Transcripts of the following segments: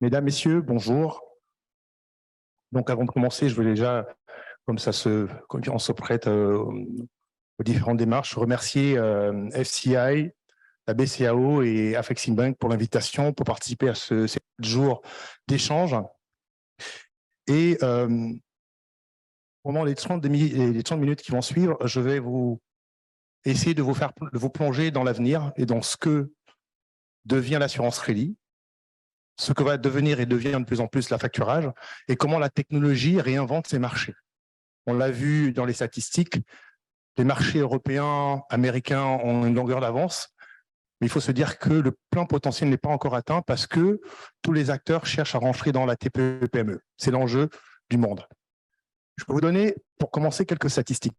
Mesdames, Messieurs, bonjour. Donc, avant de commencer, je veux déjà, comme on se prête aux différentes démarches, remercier FCI, la BCAO et Afreximbank pour l'invitation pour participer à ces 4 jours d'échange. Et pendant les 30 minutes qui vont suivre, je vais essayer de vous plonger dans l'avenir et dans ce que devient l'assurance crédit, ce que va devenir et devient de plus en plus la facturage, et comment la technologie réinvente ces marchés. On l'a vu dans les statistiques, les marchés européens, américains ont une longueur d'avance, mais il faut se dire que le plein potentiel n'est pas encore atteint parce que tous les acteurs cherchent à rentrer dans la TPE-PME. C'est l'enjeu du monde. Je peux vous donner, pour commencer, quelques statistiques.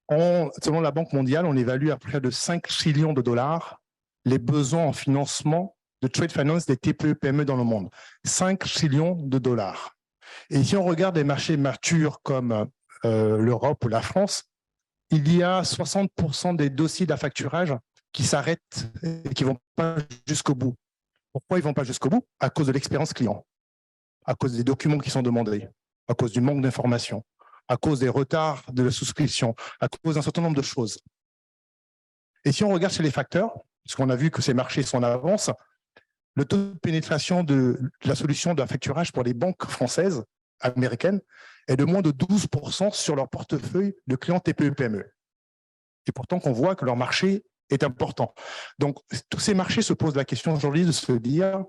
Selon la Banque mondiale, on évalue à près de 5 trillions de dollars les besoins en financement de trade finance des TPE-PME dans le monde. 5 trillions de dollars. Et si on regarde les marchés matures comme l'Europe ou la France, il y a 60% des dossiers d'affacturage qui s'arrêtent et qui ne vont pas jusqu'au bout. Pourquoi ils ne vont pas jusqu'au bout? À cause de l'expérience client, à cause des documents qui sont demandés, à cause du manque d'informations, à cause des retards de la souscription, à cause d'un certain nombre de choses. Et si on regarde chez les facteurs, puisqu'on a vu que ces marchés sont en avance, le taux de pénétration de la solution d'affacturage pour les banques françaises, américaines, est de moins de 12% sur leur portefeuille de clients TPE-PME. Et pourtant qu'on voit que leur marché est important. Donc, tous ces marchés se posent la question aujourd'hui de se dire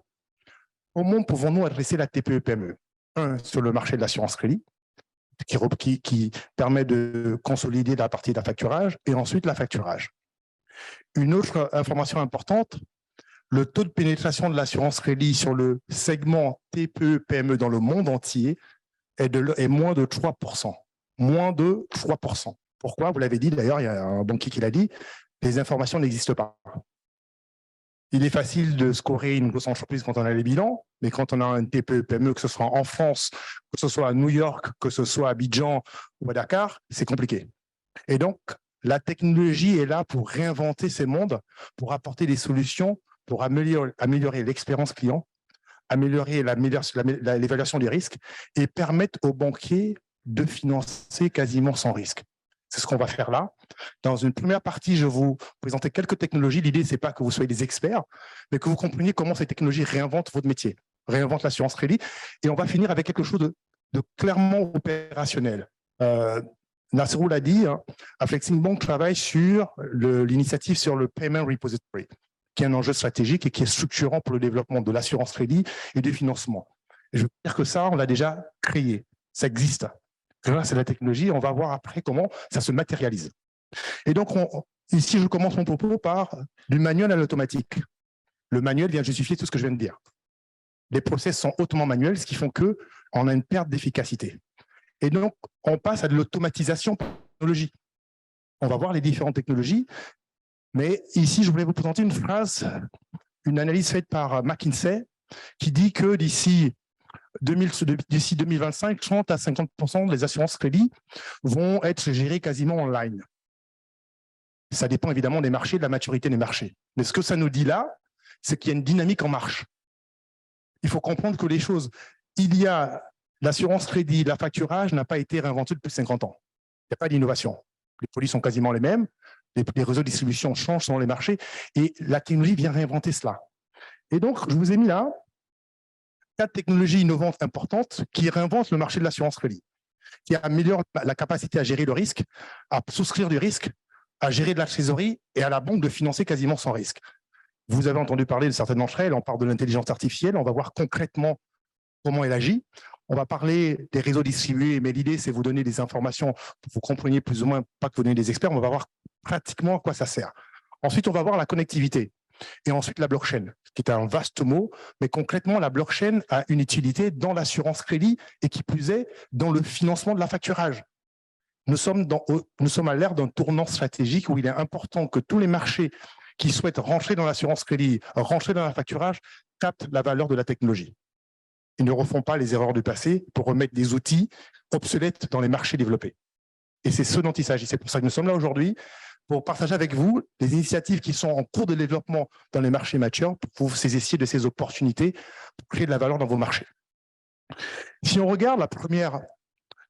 comment pouvons-nous adresser la TPE-PME? Un, sur le marché de l'assurance crédit, qui permet de consolider la partie d'affacturage, et ensuite l'affacturage. Une autre information importante, le taux de pénétration de l'assurance crédit sur le segment TPE-PME dans le monde entier est moins de 3%. Moins de 3%. Pourquoi? Vous l'avez dit d'ailleurs, il y a un banquier qui l'a dit, les informations n'existent pas. Il est facile de scorer une grosse entreprise quand on a les bilans, mais quand on a un TPE-PME, que ce soit en France, que ce soit à New York, que ce soit à Abidjan ou à Dakar, c'est compliqué. Et donc, la technologie est là pour réinventer ces mondes, pour apporter des solutions, pour améliorer l'expérience client, améliorer l'évaluation des risques et permettre aux banquiers de financer quasiment sans risque. C'est ce qu'on va faire là. Dans une première partie, je vais vous présenter quelques technologies. L'idée, ce n'est pas que vous soyez des experts, mais que vous compreniez comment ces technologies réinventent votre métier, réinventent l'assurance crédit. Et on va finir avec quelque chose de clairement opérationnel. Nasrou l'a dit, Afreximbank travaille sur l'initiative sur le Payment Repository, qui est un enjeu stratégique et qui est structurant pour le développement de l'assurance crédit et du financement. Et je veux dire que ça, on l'a déjà créé, ça existe. Grâce à la technologie, on va voir après comment ça se matérialise. Et donc, ici, je commence mon propos par du manuel à l'automatique. Le manuel vient justifier tout ce que je viens de dire. Les process sont hautement manuels, ce qui font qu'on a une perte d'efficacité. Et donc, on passe à de l'automatisation technologique. On va voir les différentes technologies, mais ici, je voulais vous présenter une phrase, une analyse faite par McKinsey, qui dit que d'ici 2025, 30 à 50% des assurances crédit vont être gérées quasiment en ligne. Ça dépend évidemment des marchés, de la maturité des marchés. Mais ce que ça nous dit là, c'est qu'il y a une dynamique en marche. Il faut comprendre que les choses, l'assurance crédit, l'affacturage n'a pas été réinventé depuis 50 ans. Il n'y a pas d'innovation. Les produits sont quasiment les mêmes, les réseaux de distribution changent selon les marchés, et la technologie vient réinventer cela. Et donc, je vous ai mis là 4 technologies innovantes importantes qui réinventent le marché de l'assurance crédit, qui améliorent la capacité à gérer le risque, à souscrire du risque, à gérer de la trésorerie et à la banque de financer quasiment sans risque. Vous avez entendu parler de certaines d'entre elles, on parle de l'intelligence artificielle, on va voir concrètement comment elle agit. On va parler des réseaux distribués, mais l'idée, c'est vous donner des informations pour que vous compreniez plus ou moins, pas que vous donner des experts, mais on va voir pratiquement à quoi ça sert. Ensuite, on va voir la connectivité. Et ensuite, la blockchain, qui est un vaste mot, mais concrètement, la blockchain a une utilité dans l'assurance crédit et qui plus est, dans le financement de l'affacturage. Nous sommes à l'ère d'un tournant stratégique où il est important que tous les marchés qui souhaitent rentrer dans l'assurance crédit, rentrer dans l'affacturage, captent la valeur de la technologie. Ils ne refont pas les erreurs du passé pour remettre des outils obsolètes dans les marchés développés. Et c'est ce dont il s'agit. C'est pour ça que nous sommes là aujourd'hui, pour partager avec vous les initiatives qui sont en cours de développement dans les marchés matures pour que vous saisissiez de ces opportunités pour créer de la valeur dans vos marchés. Si on regarde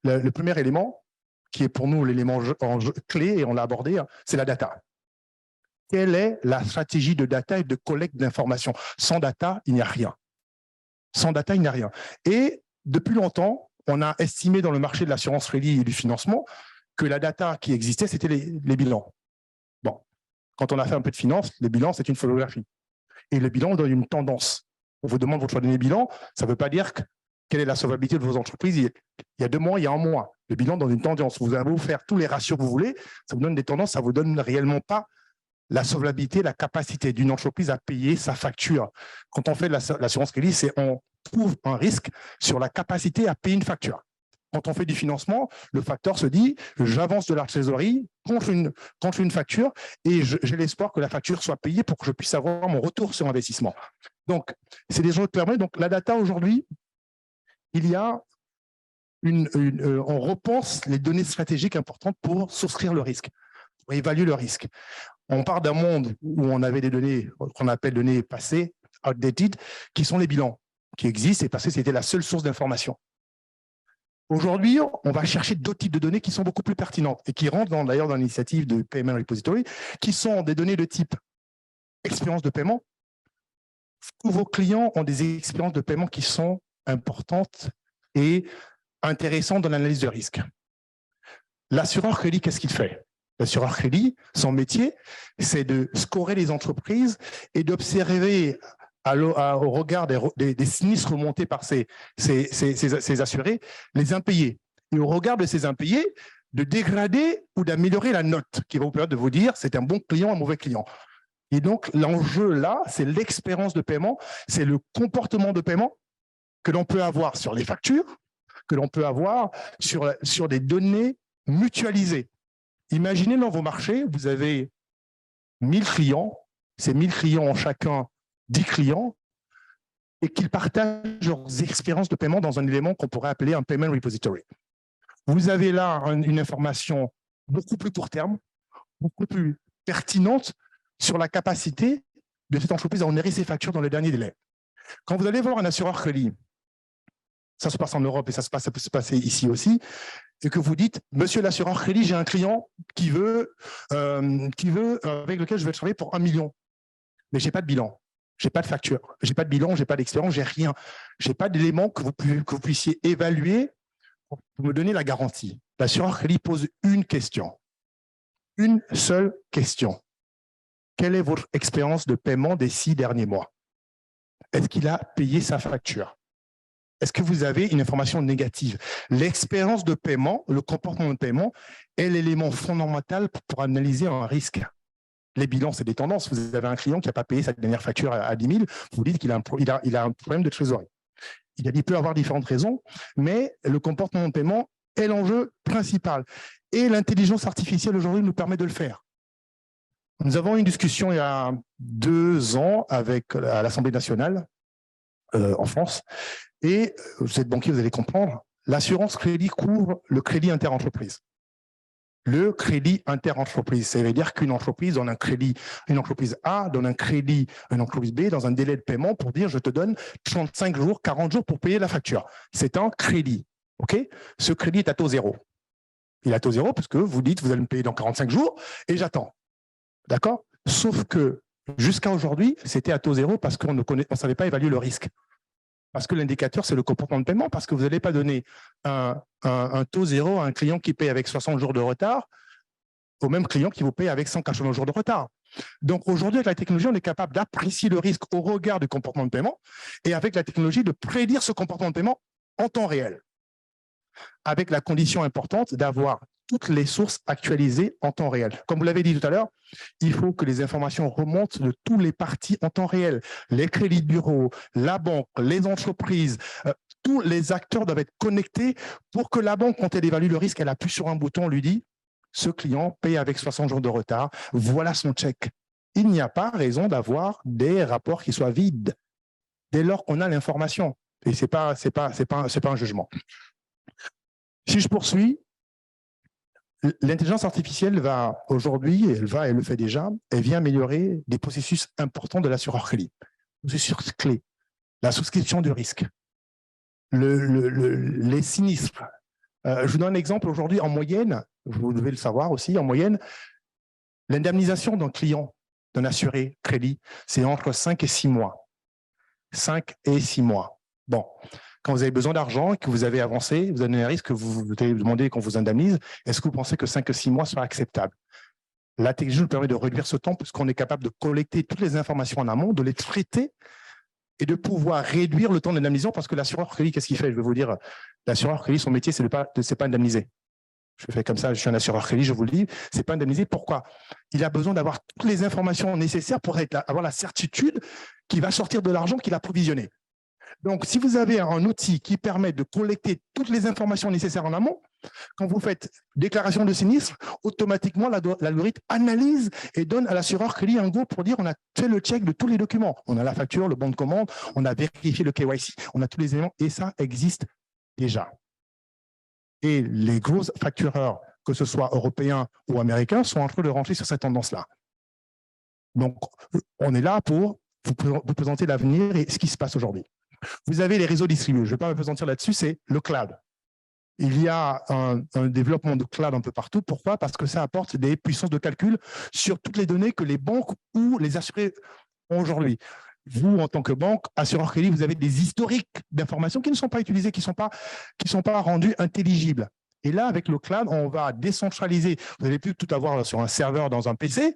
le premier élément, qui est pour nous l'élément clé, et on l'a abordé, c'est la data. Quelle est la stratégie de data et de collecte d'informations? Sans data, il n'y a rien. Sans data, il n'y a rien. Et depuis longtemps, on a estimé dans le marché de l'assurance crédit et du financement que la data qui existait, c'était les bilans. Bon, quand on a fait un peu de finance, les bilans, c'est une photographie. Et le bilan donne une tendance. On vous demande votre donné bilan, ça ne veut pas dire quelle est la solvabilité de vos entreprises. Il y a 2 mois, il y a 1 mois. Le bilan donne une tendance. Vous avez beau faire tous les ratios que vous voulez, ça vous donne des tendances, ça ne vous donne réellement pas la solvabilité, la capacité d'une entreprise à payer sa facture. Quand on fait de l'assurance crédit, c'est on trouve un risque sur la capacité à payer une facture. Quand on fait du financement, le facteur se dit j'avance de la trésorerie contre une facture et j'ai l'espoir que la facture soit payée pour que je puisse avoir mon retour sur investissement. Donc, c'est des choses qui permettent. Donc, la data aujourd'hui, il y a on repense les données stratégiques importantes pour souscrire le risque, pour évaluer le risque. On part d'un monde où on avait des données qu'on appelle données passées, outdated, qui sont les bilans, qui existent et parce que c'était la seule source d'information. Aujourd'hui, on va chercher d'autres types de données qui sont beaucoup plus pertinentes et qui rentrent d'ailleurs dans l'initiative de Payment Repository, qui sont des données de type expérience de paiement. Tous vos clients ont des expériences de paiement qui sont importantes et intéressantes dans l'analyse de risque. L'assureur crédit, qu'est-ce qu'il fait? L'assureur crédit, son métier, c'est de scorer les entreprises et d'observer au regard des sinistres remontés par ces assurés, les impayés. Et au regard de ces impayés, de dégrader ou d'améliorer la note qui va vous permettre de vous dire c'est un bon client, un mauvais client. Et donc, l'enjeu là, c'est l'expérience de paiement, c'est le comportement de paiement que l'on peut avoir sur les factures, que l'on peut avoir sur des données mutualisées. Imaginez dans vos marchés, vous avez 1000 clients, ces 1000 clients ont chacun 10 clients et qu'ils partagent leurs expériences de paiement dans un élément qu'on pourrait appeler un payment repository. Vous avez là une information beaucoup plus court terme, beaucoup plus pertinente sur la capacité de cette entreprise à honorer ses factures dans le dernier délai. Quand vous allez voir un assureur crédit, ça se passe en Europe et ça peut se passer ici aussi, et que vous dites, monsieur l'assureur crédit, j'ai un client avec lequel je vais travailler pour 1 million, mais je n'ai pas de bilan. Je n'ai pas de facture, je n'ai pas de bilan, je n'ai pas d'expérience, je n'ai rien. Je n'ai pas d'éléments que vous puissiez évaluer pour me donner la garantie. L'assureur crédit pose une question, une seule question. Quelle est votre expérience de paiement des 6 derniers mois? Est-ce qu'il a payé sa facture? Est-ce que vous avez une information négative? L'expérience de paiement, le comportement de paiement est l'élément fondamental pour analyser un risque. Les bilans, c'est des tendances. Vous avez un client qui n'a pas payé sa dernière facture à 10 000, vous dites qu'il a un problème de trésorerie. Il peut avoir différentes raisons, mais le comportement de paiement est l'enjeu principal. Et l'intelligence artificielle aujourd'hui nous permet de le faire. Nous avons eu une discussion il y a 2 ans à l'Assemblée nationale en France. Et vous êtes banquier, vous allez comprendre, l'assurance crédit couvre le crédit interentreprise. Le crédit interentreprise, ça veut dire qu'une entreprise donne un crédit, une entreprise A donne un crédit à une entreprise B dans un délai de paiement pour dire je te donne 35 jours, 40 jours pour payer la facture. C'est un crédit. Okay? Ce crédit est à taux zéro. Il est à taux zéro parce que vous dites vous allez me payer dans 45 jours et j'attends. D'accord? Sauf que jusqu'à aujourd'hui, c'était à taux zéro parce qu'on ne savait pas évaluer le risque. Parce que l'indicateur, c'est le comportement de paiement, parce que vous n'allez pas donner un taux zéro à un client qui paye avec 60 jours de retard au même client qui vous paye avec 180 jours de retard. Donc aujourd'hui, avec la technologie, on est capable d'apprécier le risque au regard du comportement de paiement et avec la technologie de prédire ce comportement de paiement en temps réel. Avec la condition importante d'avoir toutes les sources actualisées en temps réel. Comme vous l'avez dit tout à l'heure, il faut que les informations remontent de tous les parties en temps réel. Les crédits de bureau, la banque, les entreprises, tous les acteurs doivent être connectés pour que la banque, quand elle évalue le risque, elle appuie sur un bouton, lui dit « ce client paye avec 60 jours de retard, voilà son chèque ». Il n'y a pas raison d'avoir des rapports qui soient vides dès lors qu'on a l'information. Et ce n'est pas un jugement. Si je poursuis, l'intelligence artificielle va aujourd'hui, elle le fait déjà, elle vient améliorer des processus importants de l'assureur crédit. Processus clés, la souscription du risque, les sinistres. Je vous donne un exemple aujourd'hui, en moyenne, vous devez le savoir aussi, en moyenne, l'indemnisation d'un client, d'un assuré crédit, c'est entre 5 et 6 mois. 5 et 6 mois. Bon, quand vous avez besoin d'argent et que vous avez avancé, vous avez un risque que vous allez demander qu'on vous indemnise, est-ce que vous pensez que 5 ou 6 mois sera acceptable? La technologie nous permet de réduire ce temps puisqu'on est capable de collecter toutes les informations en amont, de les traiter et de pouvoir réduire le temps d'indemnisation parce que l'assureur crédit, qu'est-ce qu'il fait? Je vais vous dire, l'assureur crédit, son métier, c'est pas indemniser. Je fais comme ça, je suis un assureur crédit, je vous le dis, c'est pas indemnisé. Pourquoi? Il a besoin d'avoir toutes les informations nécessaires pour avoir la certitude qu'il va sortir de l'argent qu'il a provisionné. Donc, si vous avez un outil qui permet de collecter toutes les informations nécessaires en amont, quand vous faites déclaration de sinistre, automatiquement, l'algorithme analyse et donne à l'assureur crédit un go pour dire on a fait le check de tous les documents. On a la facture, le bon de commande, on a vérifié le KYC, on a tous les éléments et ça existe déjà. Et les gros factureurs, que ce soit européens ou américains, sont en train de rentrer sur cette tendance-là. Donc, on est là pour vous présenter l'avenir et ce qui se passe aujourd'hui. Vous avez les réseaux distribués. Je ne vais pas me présenter là-dessus, c'est le cloud. Il y a un développement de cloud un peu partout. Pourquoi? Parce que ça apporte des puissances de calcul sur toutes les données que les banques ou les assurés ont aujourd'hui. Vous, en tant que banque, assureur crédit, vous avez des historiques d'informations qui ne sont pas utilisées, qui ne sont pas rendues intelligibles. Et là, avec le cloud, on va décentraliser. Vous n'allez plus tout avoir sur un serveur dans un PC,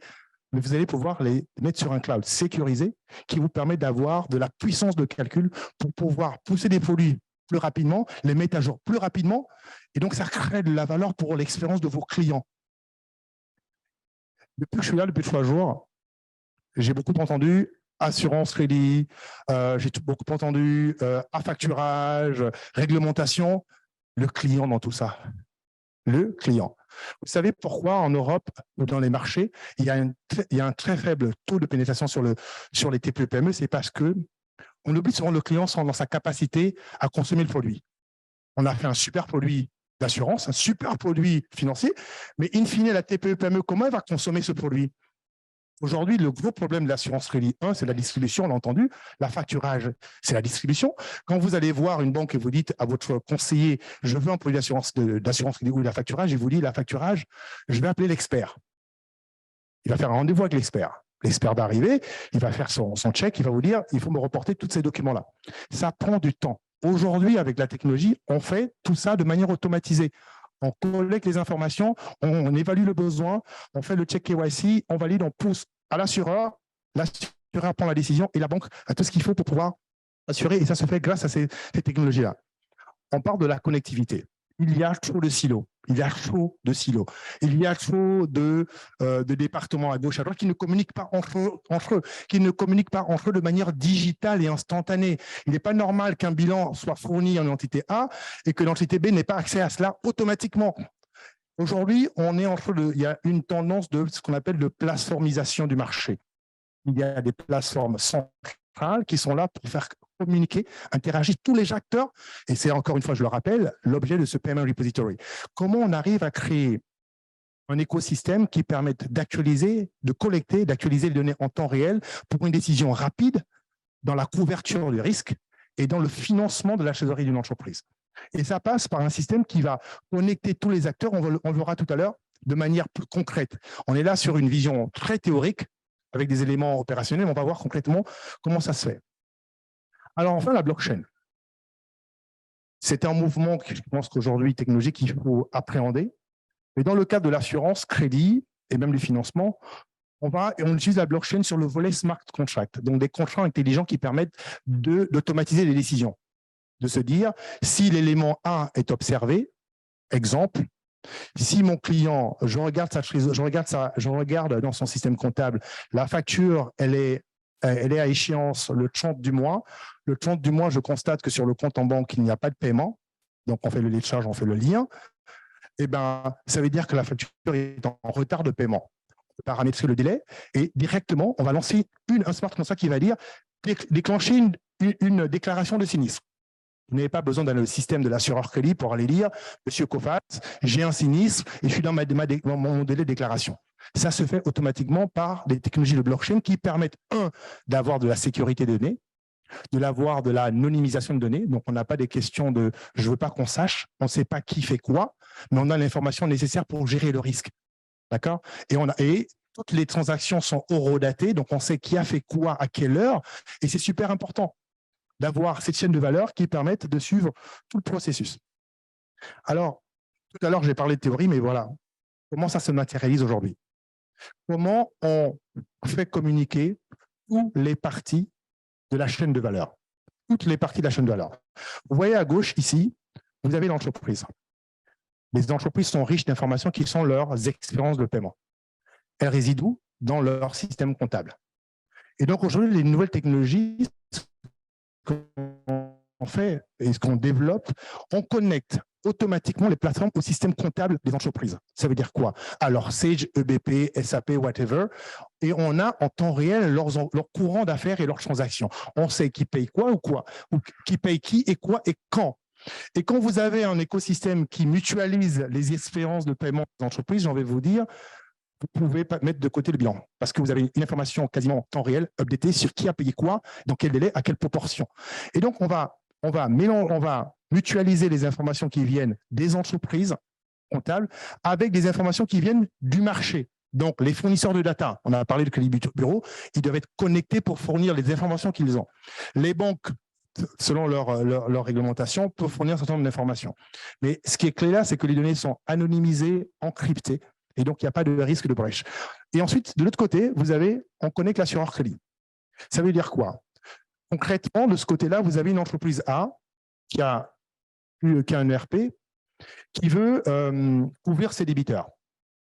mais vous allez pouvoir les mettre sur un cloud sécurisé qui vous permet d'avoir de la puissance de calcul pour pouvoir pousser des produits plus rapidement, les mettre à jour plus rapidement. Et donc, ça crée de la valeur pour l'expérience de vos clients. Depuis que je suis là, depuis 3 jours, j'ai beaucoup entendu assurance crédit, j'ai beaucoup entendu affacturage, réglementation. Le client dans tout ça. Le client. Vous savez pourquoi en Europe, dans les marchés, il y a un très faible taux de pénétration sur les TPE-PME? C'est parce qu'on oublie souvent le client dans sa capacité à consommer le produit. On a fait un super produit d'assurance, un super produit financier, mais in fine, la TPE-PME, comment elle va consommer ce produit? Aujourd'hui, le gros problème de l'assurance crédit, c'est la distribution, on l'a entendu. La facturage, c'est la distribution. Quand vous allez voir une banque et vous dites à votre conseiller, je veux un produit d'assurance crédit ou la facturage, il vous dit, la facturage, je vais appeler l'expert. Il va faire un rendez-vous avec l'expert. L'expert va arriver, il va faire son check, il va vous dire, il faut me reporter tous ces documents-là. Ça prend du temps. Aujourd'hui, avec la technologie, on fait tout ça de manière automatisée. On collecte les informations, on évalue le besoin, on fait le check KYC, on valide, on pousse à l'assureur prend la décision et la banque a tout ce qu'il faut pour pouvoir assurer. Et ça se fait grâce à ces technologies-là. On parle de la connectivité. Il y a trop de silos. Il y a trop de silos. Il y a trop de départements à gauche, à droite qui ne communiquent pas entre eux, qui ne communiquent pas entre eux de manière digitale et instantanée. Il n'est pas normal qu'un bilan soit fourni en entité A et que l'entité B n'ait pas accès à cela automatiquement. Aujourd'hui, il y a une tendance de ce qu'on appelle de plateformisation du marché. Il y a des plateformes centrales qui sont là pour faire communiquer, interagir tous les acteurs. Et c'est encore une fois, je le rappelle, l'objet de ce Payment Repository. Comment on arrive à créer un écosystème qui permette d'actualiser, de collecter, d'actualiser les données en temps réel pour une décision rapide dans la couverture du risque et dans le financement de la trésorerie d'une entreprise. Et ça passe par un système qui va connecter tous les acteurs, on le verra tout à l'heure, de manière plus concrète. On est là sur une vision très théorique, avec des éléments opérationnels, on va voir concrètement comment ça se fait. Alors enfin, la blockchain. C'est un mouvement que je pense qu'aujourd'hui, technologique, qu'il faut appréhender. Mais dans le cadre de l'assurance, crédit et même du financement, on utilise la blockchain sur le volet smart contract, donc des contrats intelligents qui permettent d'automatiser les décisions. De se dire, si l'élément A est observé, exemple, si mon client, je regarde dans son système comptable, la facture, elle est à échéance le 30 du mois. Le 30 du mois, je constate que sur le compte en banque, il n'y a pas de paiement. Donc, on fait le décharge, on fait le lien. Eh bien, ça veut dire que la facture est en retard de paiement. On peut paramétrer le délai et directement, on va lancer un smart contract qui va dire déclencher une déclaration de sinistre. Vous n'avez pas besoin d'aller au système de l'assureur crédit pour aller lire « Monsieur Kofat, j'ai un sinistre et je suis dans mon délai de déclaration ». Ça se fait automatiquement par des technologies de blockchain qui permettent, d'avoir de la sécurité des données, de l'avoir de l'anonymisation de données. Donc, on n'a pas des questions de « je ne veux pas qu'on sache », on ne sait pas qui fait quoi, mais on a l'information nécessaire pour gérer le risque. D'accord ? Et toutes les transactions sont horodatées, donc on sait qui a fait quoi à quelle heure, et c'est super important d'avoir cette chaîne de valeur qui permette de suivre tout le processus. Alors, tout à l'heure, j'ai parlé de théorie, mais voilà, comment ça se matérialise aujourd'hui? Comment on fait communiquer toutes les parties de la chaîne de valeur? Toutes les parties de la chaîne de valeur. Vous voyez à gauche, ici, vous avez l'entreprise. Les entreprises sont riches d'informations qui sont leurs expériences de paiement. Elles résident où? Dans leur système comptable. Et donc, aujourd'hui, les nouvelles technologies qu'on fait et ce qu'on développe, on connecte automatiquement les plateformes au système comptable des entreprises. Ça veut dire quoi? Alors, Sage, EBP, SAP, whatever, et on a en temps réel leur courant d'affaires et leurs transactions. On sait qui paye quoi, ou qui paye qui et quoi et quand. Et quand vous avez un écosystème qui mutualise les expériences de paiement des entreprises, j'ai envie de vous dire, vous pouvez mettre de côté le bilan parce que vous avez une information quasiment en temps réel, updatée sur qui a payé quoi, dans quel délai, à quelle proportion. Et donc, on va mutualiser les informations qui viennent des entreprises comptables avec des informations qui viennent du marché. Donc, les fournisseurs de data, on a parlé de Crédit Bureau, ils doivent être connectés pour fournir les informations qu'ils ont. Les banques, selon leur réglementation, peuvent fournir un certain nombre d'informations. Mais ce qui est clé là, c'est que les données sont anonymisées, encryptées, et donc il n'y a pas de risque de brèche. Et ensuite, de l'autre côté, on connecte l'assureur crédit. Ça veut dire quoi? Concrètement, de ce côté-là, vous avez une entreprise A qui a un ERP qui veut couvrir ses débiteurs.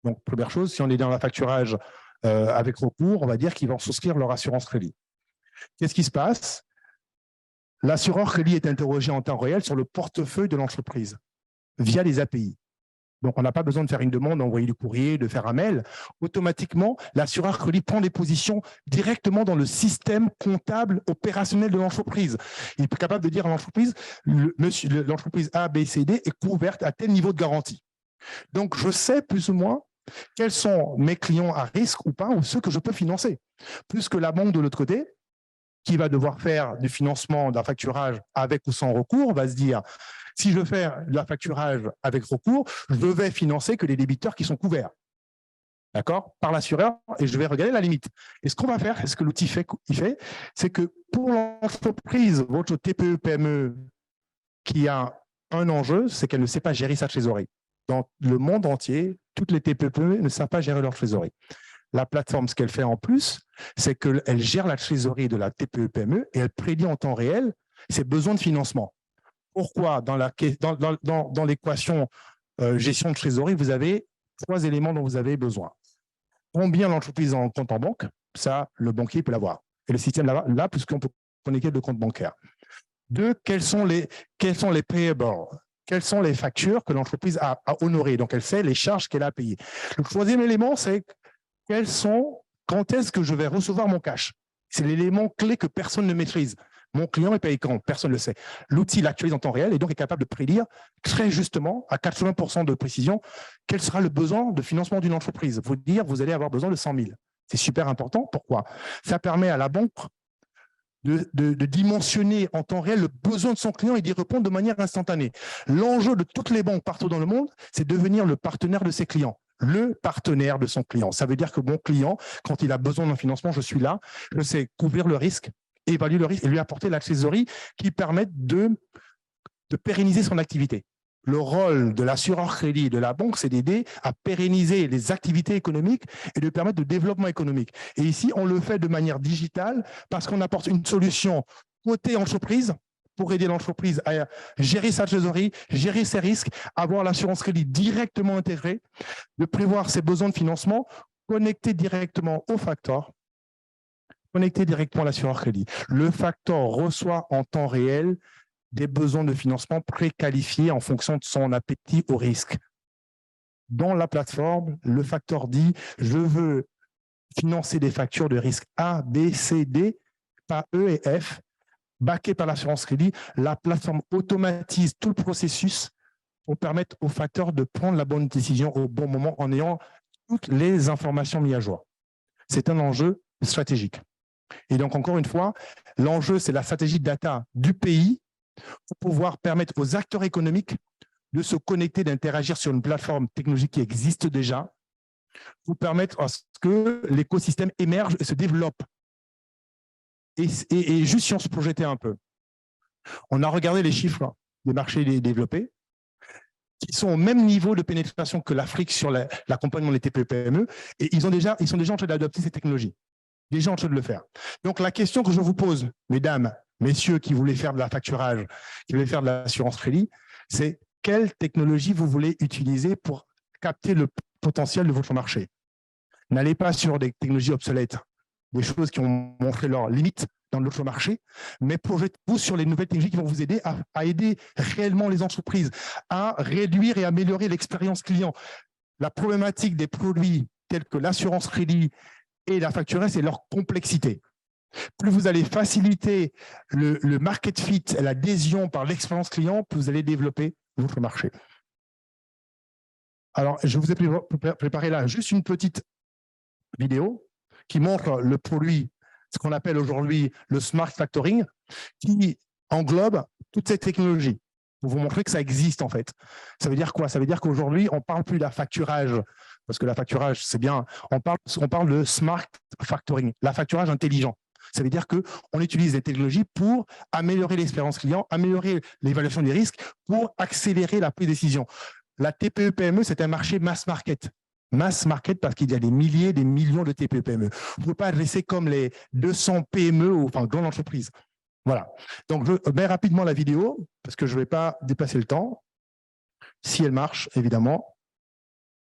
Donc, première chose, si on est dans la facturage avec recours, on va dire qu'ils vont souscrire leur assurance crédit. Qu'est-ce qui se passe? L'assureur crédit est interrogé en temps réel sur le portefeuille de l'entreprise via les API. Donc, on n'a pas besoin de faire une demande, d'envoyer du courrier, de faire un mail. Automatiquement, l'assureur crédit prend des positions directement dans le système comptable opérationnel de l'entreprise. Il est capable de dire à l'entreprise, l'entreprise A, B, C, D est couverte à tel niveau de garantie. Donc, je sais plus ou moins quels sont mes clients à risque ou pas, ou ceux que je peux financer. Plus que la banque de l'autre côté, qui va devoir faire du financement d'un facturage avec ou sans recours, va se dire, si je fais de la facturage avec recours, je vais financer que les débiteurs qui sont couverts, d'accord, par l'assureur, et je vais regarder la limite. Et ce qu'on va faire, ce que l'outil fait, c'est que pour l'entreprise, votre TPE, PME, qui a un enjeu, c'est qu'elle ne sait pas gérer sa trésorerie. Dans le monde entier, toutes les TPE, PME ne savent pas gérer leur trésorerie. La plateforme, ce qu'elle fait en plus, c'est qu'elle gère la trésorerie de la TPE, PME et elle prédit en temps réel ses besoins de financement. Pourquoi dans l'équation gestion de trésorerie, vous avez 3 éléments dont vous avez besoin. Combien l'entreprise en compte en banque? Ça, le banquier peut l'avoir. Et le système là, puisqu'on peut connecter le compte bancaire. 2, quels sont les payables? Quelles sont les factures que l'entreprise a honorées? Donc, elle sait les charges qu'elle a payées. Le 3e élément, c'est quand est-ce que je vais recevoir mon cash? C'est l'élément clé que personne ne maîtrise. Mon client est payé quand? Personne ne le sait. L'outil l'actualise en temps réel et donc est capable de prédire très justement, à 80% de précision, quel sera le besoin de financement d'une entreprise. Vous dire, vous allez avoir besoin de 100 000. C'est super important. Pourquoi? Ça permet à la banque de dimensionner en temps réel le besoin de son client et d'y répondre de manière instantanée. L'enjeu de toutes les banques partout dans le monde, c'est de devenir le partenaire de ses clients. Le partenaire de son client. Ça veut dire que mon client, quand il a besoin d'un financement, je suis là, je sais couvrir le risque, évaluer le risque et lui apporter la trésorerie qui permette de pérenniser son activité. Le rôle de l'assureur crédit de la banque, c'est d'aider à pérenniser les activités économiques et de permettre le développement économique. Et ici, on le fait de manière digitale parce qu'on apporte une solution côté entreprise pour aider l'entreprise à gérer sa trésorerie, gérer ses risques, avoir l'assurance crédit directement intégrée, de prévoir ses besoins de financement, connecter directement au facteur, connecter directement à l'assureur crédit. Le facteur reçoit en temps réel des besoins de financement préqualifiés en fonction de son appétit au risque. Dans la plateforme, le facteur dit « je veux financer des factures de risque A, B, C, D, pas E et F ». backé par l'assurance crédit, la plateforme automatise tout le processus pour permettre aux facteurs de prendre la bonne décision au bon moment en ayant toutes les informations mises à jour. C'est un enjeu stratégique. Et donc, encore une fois, l'enjeu, c'est la stratégie de data du pays pour pouvoir permettre aux acteurs économiques de se connecter, d'interagir sur une plateforme technologique qui existe déjà, pour permettre à ce que l'écosystème émerge et se développe. Et juste si on se projetait un peu, on a regardé les chiffres des marchés développés, qui sont au même niveau de pénétration que l'Afrique sur l'accompagnement des TPE-PME, et ils sont déjà en train d'adopter ces technologies, déjà en train de le faire. Donc la question que je vous pose, mesdames, messieurs qui voulaient faire de la facturage, qui voulaient faire de l'assurance crédit, c'est quelle technologie vous voulez utiliser pour capter le potentiel de votre marché. N'allez pas sur des technologies obsolètes, des choses qui ont montré leurs limites dans notre marché, mais projetez-vous sur les nouvelles technologies qui vont vous aider à aider réellement les entreprises, à réduire et améliorer l'expérience client. La problématique des produits tels que l'assurance crédit et la facturage, c'est leur complexité. Plus vous allez faciliter le market fit, l'adhésion par l'expérience client, plus vous allez développer votre marché. Alors, je vous ai préparé là juste une petite vidéo qui montre le produit, ce qu'on appelle aujourd'hui le smart factoring, qui englobe toutes ces technologies pour vous montrer que ça existe en fait. Ça veut dire quoi? Ça veut dire qu'aujourd'hui, on ne parle plus de la facturage, parce que la facturage, c'est bien, on parle de smart factoring, la facturage intelligent. Ça veut dire qu'on utilise des technologies pour améliorer l'expérience client, améliorer l'évaluation des risques, pour accélérer la prise de décision. La TPE-PME, c'est un marché mass market. Mass market parce qu'il y a des milliers, des millions de TPE-PME. Vous ne pouvez pas adresser comme les 200 PME, ou enfin grandes entreprises. Voilà. Donc, je mets rapidement la vidéo parce que je ne vais pas dépasser le temps. Si elle marche, évidemment.